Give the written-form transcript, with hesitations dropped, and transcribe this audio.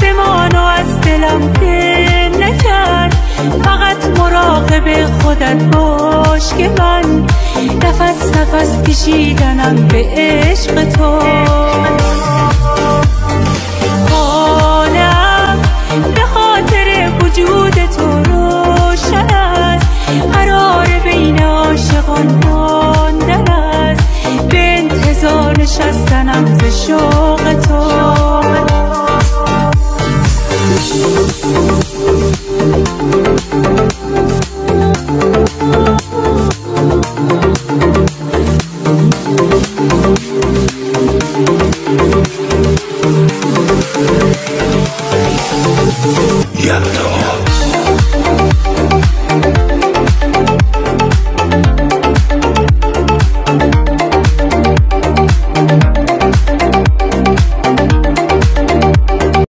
بمان و از دلم دل نکرد. فقط مراقب خودت باش که من نفس نفس کشیدنم به عشق تو. حالم به خاطر وجود تو روشن است. قرار بین عاشقان ماندن است. به انتظار نشستنم ز شوق